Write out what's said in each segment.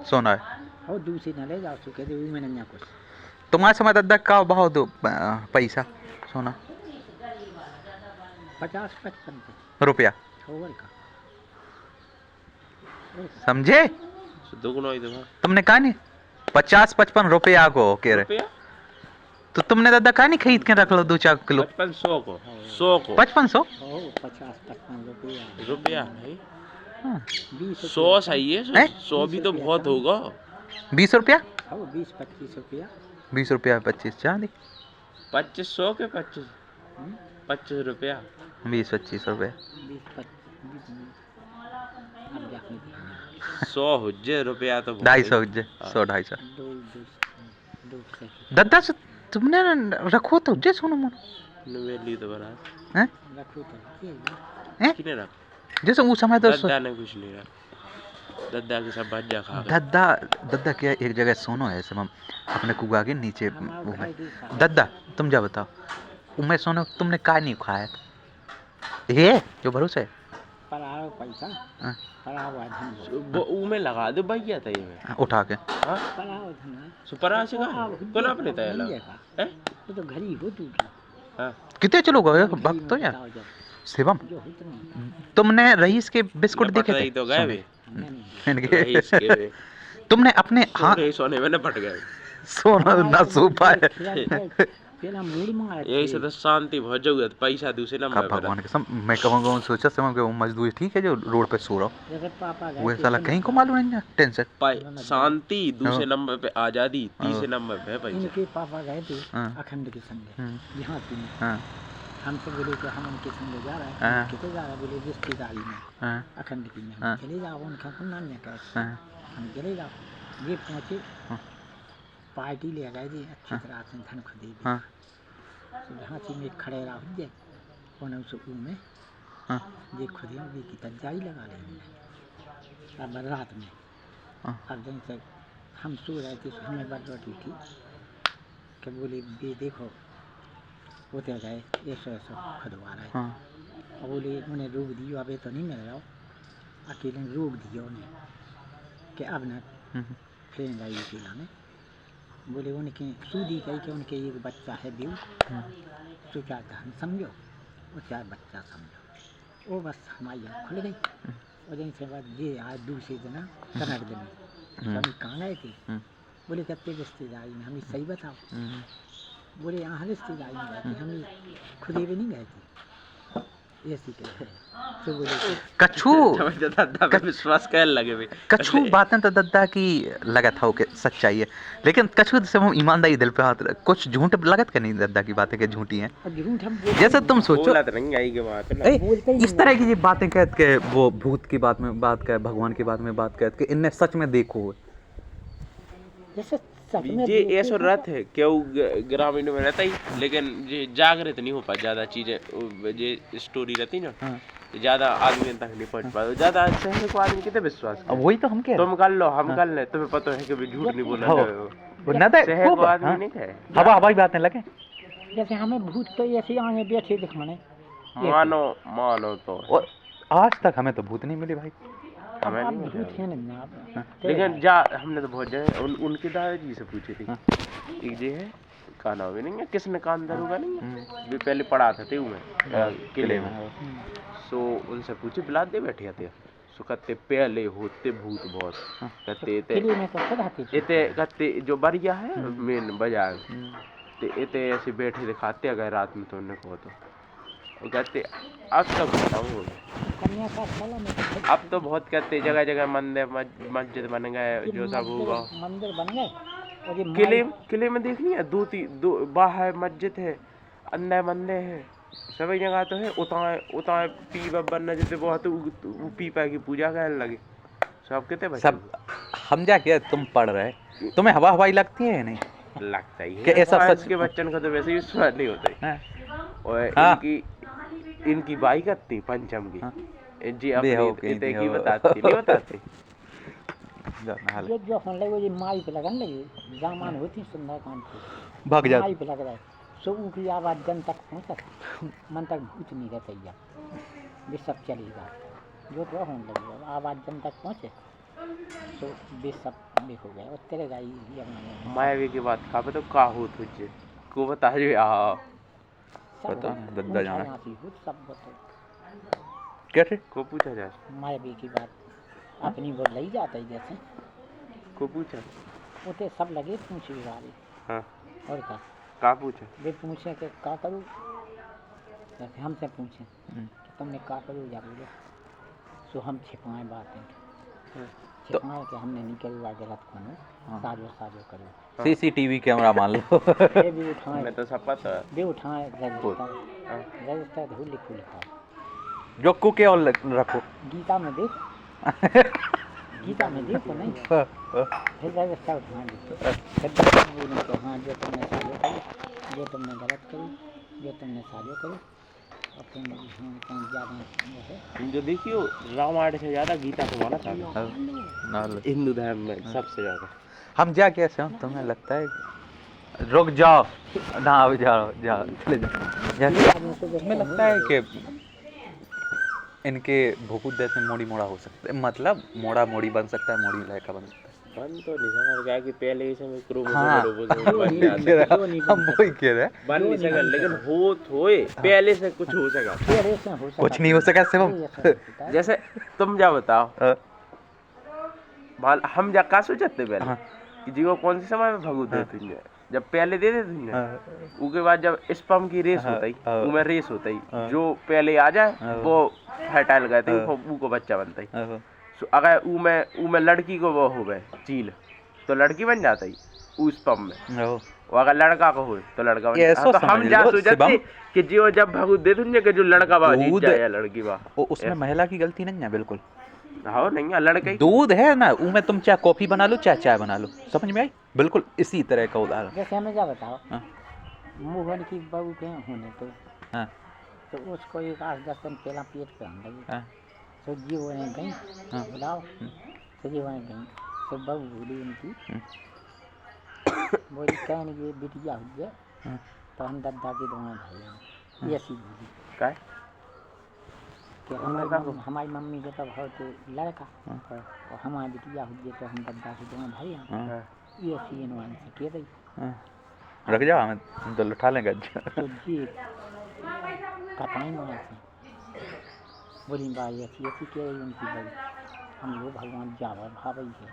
सोना है और दूसरी न ले जाओ सुखे दे मैंने ना कुछ तुम्हारे समय दादा का भाव दो पैसा सोना 50-55 रुपया ओवर का समझे दुगुना ही दो तुमने कहा नहीं 50-55 रुपया को कह रहे रुपया तो तुमने दादा कहा नहीं खरीद के रख लो 2-4 किलो 55 को 100 को 5500 50-55 रुपया रुपया नहीं हाँ। 100 सही है 100 भी तो बहुत होगा 20 रुपया 20-25 रुपया 20 रुपया 25 चांदी 2500 के 25 रुपया 20-25 रुपये 100 हुज्जे रुपया तो 250 100-250 दादा से तुमने रखो तो जे सोनो मोनो नवेली तो बरा हैं हैं किने रख जैसे उस समय तो दद्दा ने कुछ नहीं रख दद्दा के सब भाज्या खा गए दद्दा क्या एक जगह सोनो है सब हम अपने कुआ के नीचे वो में दद्दा तुम जा बताओ मैं सोनो तुमने का नहीं खाया ये जो भरोसा है पर आओ पैसा हाँ। पर आओ धन वो में लगा दो भैया था ये में उठा के हां पर आओ धन सुपरा से का कौन अपने तय लगा हैं वो तो घरी हो तू हां कितने चलो गए भक्त तो यार शिवम तुमने रईस के बिस्कुट देखे थे तो गए भी इनके तुमने अपने हाँ सोने में न फट गए सोना ना सो पाए पहला मूड मार यही से तो शांति बहुत जगह पैसा दूसरे नंबर पर भगवान कसम मैं कहूँगा सोचा समझ के वो मजदूर ठीक है जो रोड पे सो रहा जैसे पापा वो साला कहीं को मालूम नहीं टेंशन शांति दूसरे नंबर पे आजादी तीसरे नंबर पे पैसा इनके पापा गए थे अखंड के संग यहाँ पे हमसे बोले कि हम उनके संग जा रहे हैं कितने जा रहे बोले रिश्तेदारी में अखंड की में हम चले जाओ उनका नाम नहीं कह हम चले जाओ ये पहुँचे पार्टी ले गए जी अच्छी तरह से धन खुदी जहाँ से में खड़े रहो जे उन्हें उस में ये खुदी भी की तजाई लगा रही अब रात में अब दिन से हम सो रहे थे हमें बात उठी थी कि बोले ये देखो होते गए ऐसा खुदवा रहे और बोले उन्हें रोक दियो अब तो नहीं मिल रहा अकेले रोक दियो उन्हें कि अब न फिर गई अकेला में बोले उनके सूदी कही कि उनके एक बच्चा है व्यू तो चाहे धन समझो और चाहे बच्चा समझो वो बस हमारी आँख खुल गई और दिन से बाद ये आज दूसरे दिन कनक दिन हम कहाँ गए थे बोले कत्ते रिश्तेदारी में हमें सही बताओ बोले यहाँ रिश्तेदारी में गए थे हम खुद भी नहीं गए थे ऐसी तो बोले कछु विश्वास कर लगे भाई कछु बातें तो दद्दा की लगा था कि सच्चाई है लेकिन कछु से हम ईमानदारी दिल पे हाथ कुछ झूठ लगत का नहीं दद्दा की बातें के झूठी हैं जैसे तुम सोचो इस तरह की ये बातें कहते के वो भूत की बात में बात कहे भगवान की बात में बात कहते कि इनने सच में देखो ये ऐसा रथ है क्यों ग्रामीण में रहता ही लेकिन ये जागृत नहीं हो पाता ज्यादा चीजें ये स्टोरी रहती ना ज्यादा आदमी तक नहीं पहुंच पाता ज्यादा शहर को आदमी कितने विश्वास अब वही तो हम कह रहे तुम कर लो हम कर ले तुम्हें पता है कि झूठ नहीं बोलना ना तो शहर को आदमी नहीं थे हवा हवाई बातें लगे जैसे हमें भूत तो ऐसे आगे बैठे दिख मने मानो तो आज तक हमें तो भूत नहीं मिली भाई हमें नहीं लेकिन जा हमने तो बहुत जगह उनके दादाजी से पूछी थी एक जी है का नाम भी नहीं है किसने कान दरोगा नहीं है भी पहले पढ़ा था तेऊ में किले में सो उनसे पूछे बिला दे बैठे थे सो कहते पहले होते भूत बहुत कहते इते कहते जो बढ़िया है मेन बाजार ते इते ऐसे बैठे दिखाते अगर रात में तो उन्हें को तो कहते अब तक बताऊँ अब तो बहुत कहते जगह जगह मंदिर मस्जिद बन गए जो सब होगा मंदिर बन किले गए किले में देखनी है दो बाहर मस्जिद है अंदर मंदिर है सभी जगह तो है उताए पीपा बनना जैसे बहुत पीपा की पूजा करने लगे सब कहते सब हम जा के तुम पढ़ रहे तुम्हें हवा हवाई लगती है नहीं लगता ही है ऐसा सच के बच्चन का तो वैसे ही स्वाद नहीं होता और इनकी बाई करती पंचम की जी अपनी इते की बताती नहीं बताती जो होने लगे ये माई पे लगन लगी जामान होती सुंदरकांड की भाग जा माई पे लग रहा है सो की आवाज जन तक पहुंचत मन तक भूत नहीं रहता ये सब चलेगा जो तो होने लगी आवाज जन तक पहुंचे तो वे सब भी हो गया और तेरे गाई ये अपना मायावी की बात खा पे तो का हो तुझे को बता जो आ पता नहीं दद्दा जाना सब बतो क्या थे को पूछा जाए मायावी की बात अपनी वो लई जाता है जैसे को पूछा उते सब लगे पूछे वाले हाँ और का पूछा वे पूछे कि का करूँ जैसे हमसे पूछे कि तुमने का करूँ या बोलो सो हम छिपाएं बातें छिपाएं कि हमने नहीं करी हुआ गलत करो साजो साजो करो सीसीटीवी कैमरा मान लो ये भी उठाएं मैं तो सब पता है वे उठाएं रजिस्टर धूल लिखो लिखा जो कुके और रखो गीता में देख गीता में देखो नहीं फिर रजिस्टर उठाएं देखो हाँ जो तुमने साजो करी जो तुमने गलत करी जो तुमने साजो करी और तुम कहीं ज़्यादा जो देखियो रामायण से ज़्यादा गीता को माना था हिंदू धर्म में सबसे ज़्यादा हम जा कैसे हम तुम्हें लगता है रुक जाओ ना अब जाओ जाओ चले जाओ तुम्हें लगता है कि इनके भूकुद्दे से मोड़ी मोड़ा हो सकता है मतलब मोड़ा मोड़ी बन सकता है मोड़ी लड़का बन सकता है बन तो नहीं सकता क्या कि पहले ही समय हाँ हम वही कह रहे हैं बन नहीं सका लेकिन होए पहले से कुछ हो सका कुछ नहीं हो सका सिर्फ जैसे तुम जा बताओ हम जा का सोचते पहले कि जीवो कौन से समय में भगू दे तुझे जब पहले दे दे तुझे उसके बाद जब स्पम की रेस होती उसमें रेस होती जो पहले आ जाए वो फर्टाइल गए थे वो को बच्चा बनता है अगर ऊ में लड़की को वो हो गए चील तो लड़की बन जाता है उस स्पम में और अगर लड़का को हो तो लड़का बन जाता तो हम जा सोचते कि जो जब भगू दे तुझे कि जो लड़का बा जीत जाए या लड़की बा उसमें महिला की गलती नहीं है बिल्कुल हाँ नहीं है लड़का दूध है ना उसमें तुम चाहे कॉफी बना लो चाहे चाय बना लो समझ में आई बिल्कुल इसी तरह का उदाहरण जैसे हमें क्या बताओ मोहन की बहू के होने तो उसको एक 8-10 दिन पहला पेट पे हम लगी तो जीव ने गई बुलाओ तो जीव ने गई तो बहू बोली उनकी बोली कहने की बिटिया हो गया तो हम दद्दा के दोनों भाई ऐसी बोली क्या कि हमारी मम्मी के तो बहुत लड़का और हमारी बिटिया हो गई तो हम दद्दा के दोनों भाई हैं ये ऐसी इन्होंने से कह रही रख जाओ हमें तो उठा लेंगे तो जी कटाई में ऐसे बोली भाई ऐसी ऐसी कह रही उनकी बड़ी हम लोग भगवान जावा भाई है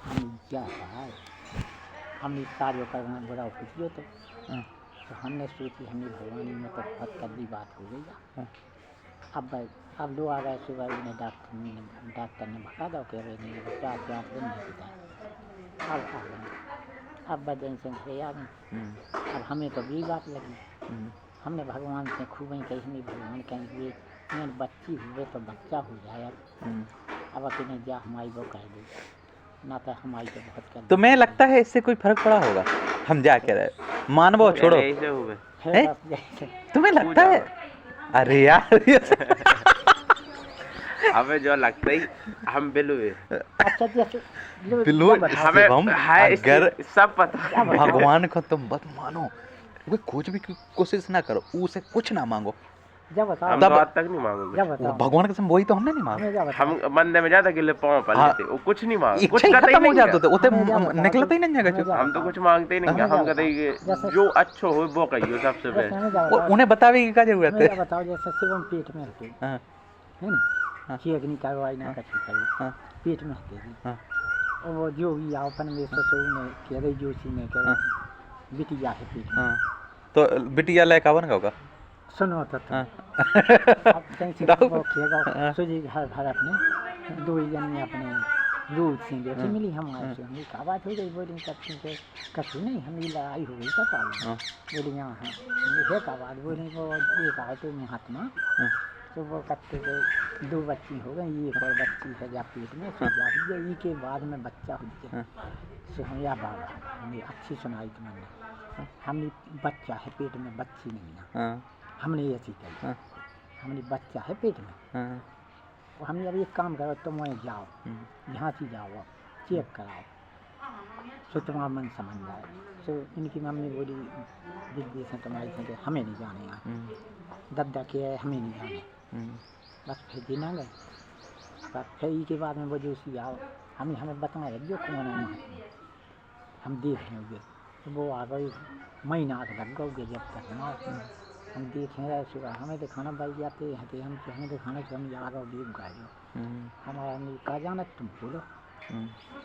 हम क्या है हम इस कार्य करना बड़ा खुशी तो हमने सोची हमें भगवान में तो बहुत कड़ी बात हो गई अब लोग आ गए सुबह उन्हें डॉक्टर ने भगा दो कह रहे नहीं 4-5 दिन नहीं पता अब बदन से घरे आ गए अब हमें तो भी बात लगी हमने भगवान से खूब ही कही नहीं भगवान कहेंगे ये बच्ची हुए तो बच्चा हो जाए अब अकेले जा हमारी वो कह दे ना तो हमारी तो बहुत कर तुम्हें लगता है इससे कोई फर्क पड़ा होगा हम जा के रहे मानवो छोड़ो तुम्हें लगता है अरे यार हमें जो लगता है हम बिल्लू अच्छा बिल्लू हमें अगर सब पता भगवान को तुम मत मानो वो कुछ भी कोशिश ना करो उसे कुछ ना मांगो जब बताओ हम बात तक नहीं मांगोगे भगवान कसम वही तो हमने नहीं मांगा हम मंदिर में जाते कि पाँव पर लेते वो कुछ नहीं मांग कुछ करते ही नहीं जाते उते निकलते ही नहीं जगह हम तो कुछ मांगते ही नहीं हम कहते जो अच्छो हो वो कहियो सबसे पहले उन्हें बतावे की क्या जरूरत है बताओ जैसे शिवम पेट में रहते है ना चेक नहीं करवाई ना कुछ करो पेट में रहते और वो जो भी अपन में सोचो में कह रही जोशी में कह बिटिया है पेट में तो बिटिया लायक आवन होगा सुनो तो अब कहीं से वो खेगा सोची घर घर अपने 2 जन अपने दूध से बेटी मिली हमारे से हमने कहा बात हो गई बोली कच्ची के कच्ची नहीं हमारी लड़ाई हो गई था काल बोली यहाँ है का बात बोली वो एक आए तो में हाथ में तो वो कच्चे के 2 बच्ची हो गई एक और बच्ची है जा पेट में ये के बाद में बच्चा हो गया सो हम या बाबा हमने अच्छी सुनाई तुमने हमने बच्चा है पेट में बच्ची नहीं ना हमने ये चीज़ कही हमने बच्चा है पेट में और हमने अब एक काम करो तुम वहीं जाओ यहाँ से जाओ अब चेक कराओ सो तुम्हारा मन समझ जाए सो इनकी मम्मी बोली दिग्गी से तुम्हारी संगे हमें नहीं जाने यहाँ दद्दा के हमें नहीं जाने बस फिर दिन आ गए फिर के बाद में वो जो सी आओ हमें बताया जो कौन है हम देख लेंगे तो वो आ गई महीना लग गए जब तक ना हम देखें रहे सुबह हमें तो खाना बच जाते हैं तो हमें तो खाना हम जा रहा देख गाय हमारा कहा जाना तुम बोलो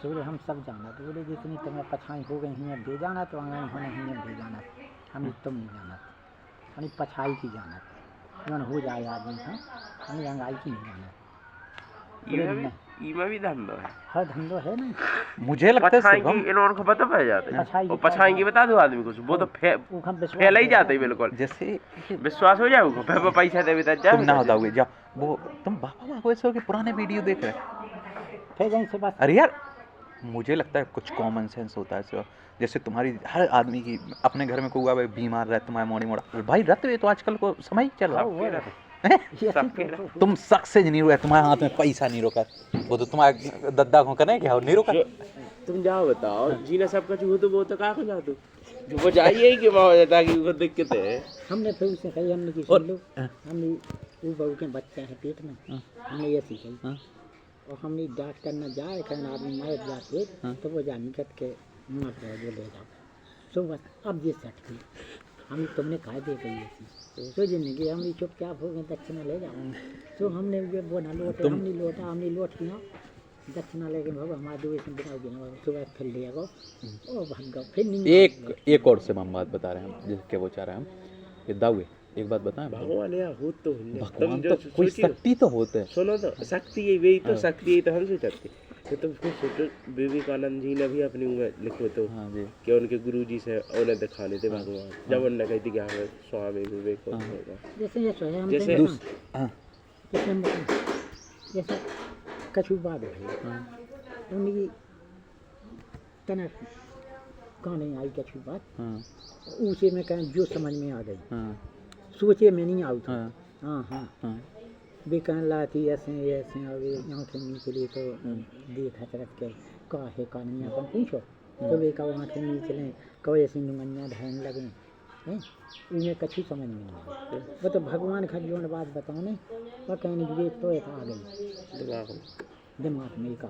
बोले हम सब जाना तो बोले जितनी तुम्हें पछाई हो गई हैं दे जाना तो आंगन होने ही दे जाना हमें तुम नहीं जाना हमें पछाई की जाना मन हो जाए आदमी था हमें रंगाई की नहीं जाना इमा भी धंधो है हर धंधो है ना मुझे लगता है पछाई की इन लोगों को पता पड़ जाता है और पछाई की बता दो आदमी को वो तो फैला ही जाता है बिल्कुल जैसे विश्वास हो जाए उनको पैसा दे भी तुम ना बताओगे जा वो तुम बाबा को ऐसे पुराने वीडियो देख रहे से बस अरे यार मुझे लगता है कुछ कॉमन सेंस होता है सर जैसे तुम्हारी हर आदमी की अपने घर में कोई बीमार रहता है मोड़ी मोड़ा भाई रहते हुए तो आजकल को समय ही चल रहा है तुम शक से नहीं रुका तुम्हारे हाथ में पैसा नहीं रोका वो तो तुम्हारे दद्दा को करने क्या नहीं रोका तुम जाओ बताओ जीना सब कुछ हो तो वो तो कहाँ को जा तू जो वो जाइए कि माँ जाता कि वो दिक्कत है हमने फिर उससे कही हमने कि सुन लो हमने वो बहू के बच्चा है पेट में हमने ये सीखी और हमने डॉक्टर न जाए कहना आदमी मर जाते तो वो जानी कट के मत रहे वो ले जाओ सो बस अब ये सेट की हम तुमने कहा दे गई ऐसी तो जिंदगी हमने चुपचाप हो गए दक्षिणा ले जाओ तो हमने ये वो ना लौटे हमने लौट किया दक्षिणा लेके भाव हमारे दो से बनाओगे ना सुबह फिर ले आओ ओ भाग गो फिर नहीं एक और से हम बात बता रहे हैं हम जिसके वो चाह रहे हैं हम ये दावे एक बात बताएं भगवान यार हो तो भगवान तो कोई शक्ति तो होते हैं सुनो तो शक्ति है वही तो शक्ति है तो हम सोचते तो तुम खुद सोचो विवेकानंद जी ने भी अपनी उम्र लिखो तो हाँ जी कि उनके गुरुजी से उन्हें दिखाने थे भगवान जब उन्होंने कही थी कि हमें स्वामी विवेक होगा जैसे ये सोया हम जैसे कछु बात है उनकी तना कहानी आई कछु बात उसे में कहें जो समझ में आ गई सोचे में नहीं आई था हाँ वे कहने लाती ऐसे अभी आँखें नीचे लिए तो देखा तरफ के का है कहानी अपन पूछो तो वे का आँखें नीचे लें कहो ऐसी नुमनिया ढहन लगे हैं उन्हें कछु समझ में नहीं आई वो तो भगवान का जो बात बताओ नहीं वह कहने की वे तो आ गई दिमाग में एक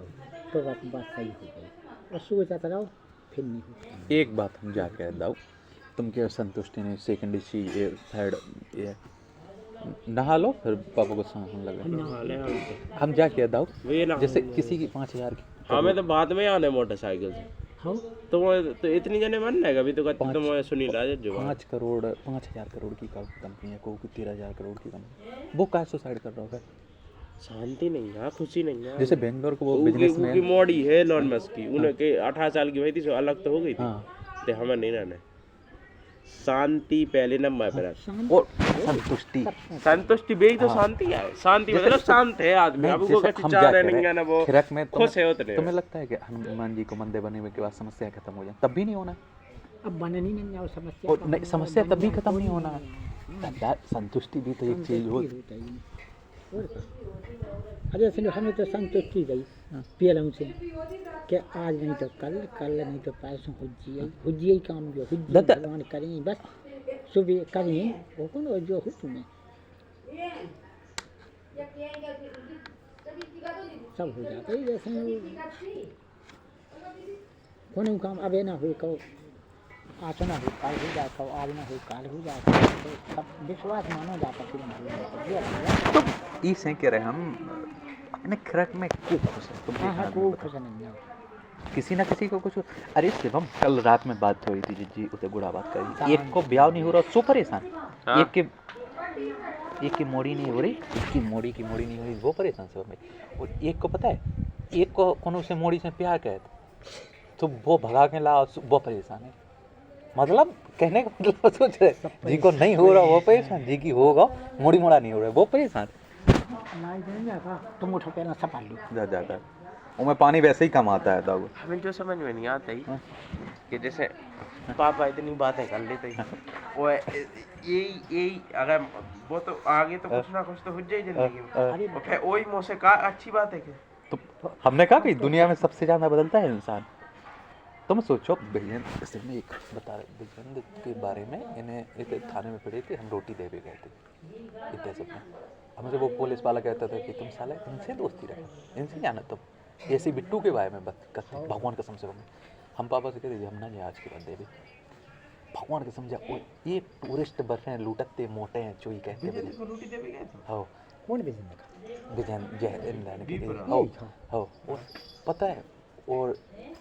तो बात सही हो गई और सोचा कराओ फिर नहीं हो एक बात हम जा कह दाओ तुम क्या संतुष्टि नहीं सेकंड सी ये थर्ड ये नहा लो फिर पापा को होने लगे हम जा के दाओ जैसे किसी की 5,000 की हमें तो बाद में आने मोटरसाइकिल से तो इतनी जने मन है अभी तो तुम सुनील राजत जो 5,000 करोड़ की कंपनी है को 13,000 करोड़ की कंपनी वो क्या सुसाइड कर रहा होगा शांति नहीं है खुशी नहीं है जैसे बेंगलोर को वो बिजनेस में की मोड़ी है एलन मस्क की उनके 18 साल की हुई थी सो अलग तो हो गई थी ते हमें नहीं रहने शांति पहले नंबर पर और संतुष्टि बेई तो शांति है शांति मतलब शांत है आदमी अब वो कुछ चाह रहे नहीं है ना वो खुश है उतने तुम्हें लगता है कि हनुमान जी को मंदिर बनने के बाद समस्या खत्म हो जाए तब भी नहीं होना अब बनने नहीं जाओ समस्या नहीं समस्या तब भी खत्म नहीं होना है संतुष्टि भी तो एक चीज होती है अरे फिर हमें तो संतुष्टि गई पीएलएम से कि आज नहीं तो कल नहीं तो परसों हुज्जी काम जो हुज्जी भगवान करें बस सुबह करें वो कौन जो हो तुम्हें सब हो जाता है जैसे कौन काम अब ना हो कहो आज ना हो कल हो जाए कहो आज ना हो कल हो जाए तो सब विश्वास मानो जाता फिर तो इसे कह रहे हम अपने खरक में खूब खुश है तुम खुश नहीं किसी ना किसी को कुछ अरे शिवम कल रात में बात हो रही थी जी उसे गुड़ा बात करी एक को ब्याह नहीं हो रहा सो परेशान एक की मोड़ी नहीं हो रही एक की मोड़ी नहीं हो रही वो परेशान शिवम भाई और एक को पता है एक को कौन से मोड़ी से प्यार कहते तो वो भगा के ला वो परेशान है मतलब कहने का मतलब सोच रहे जी को नहीं हो रहा वो परेशान जी की होगा मोड़ी मोड़ा नहीं हो रहा वो परेशान तुम उठो पहला सपा लो जा मैं पानी वैसे ही कम आता है दाऊ हमें जो समझ में नहीं आता ही कि जैसे पापा इतनी बातें कर लेते हैं वो यही अगर वो तो आगे तो कुछ ना कुछ तो हो जाए जिंदगी में और फिर वही मुँह से कहा अच्छी बात है कि तो हमने कहा कि दुनिया में सबसे ज़्यादा बदलता है इंसान तुम सोचो बिजनेस जैसे मैं एक बता रहे बिजनेस के बारे में इन्हें एक थाने में पड़े थे हम रोटी दे भी गए थे इतने सब में हमसे वो पुलिस वाला कहता था कि तुम साले इनसे दोस्ती रखो, इनसे जाना तुम, ऐसी बिट्टू के बारे में बात भगवान कसम से हम पापा से कहते थे हम ना जाए आज के बाद देवी भगवान कसम जा ये टूरिस्ट बस हैं लूटते मोटे हैं चोई कहते हैं हो कौन बिजनेस विजयन जय हो हो और पता है और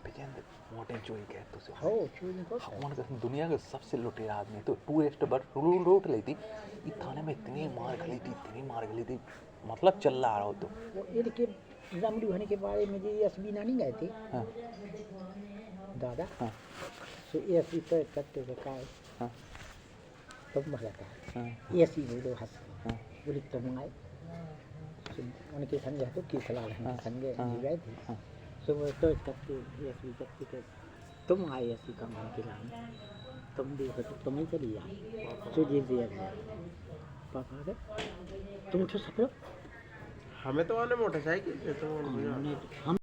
विजयन मोटे चोई कहते उसे हो चोरी को भगवान कसम दुनिया का सबसे लुटेरा आदमी तो टूरिस्ट बस लूट ली थी इस थाने में इतनी मार गली थी मतलब चल रहा हो तो वो इनके रामडू होने के बारे में जी एसबी नानी गए थे हाँ दादा हाँ सो एसबी तो करते थे काय हाँ तब मरता हाँ एसी बोलो हंस हाँ बोले तुम आए उनके संग तो किस लाल संग गए थे सो वो तो करते एसबी करते थे तुम आए एसी काम के लाने तुम देखो तो तुम ही चली जाए सो जी दिया गया पापा के तुम तो सपरो हमें तो आने मोटरसाइकिल से तो हम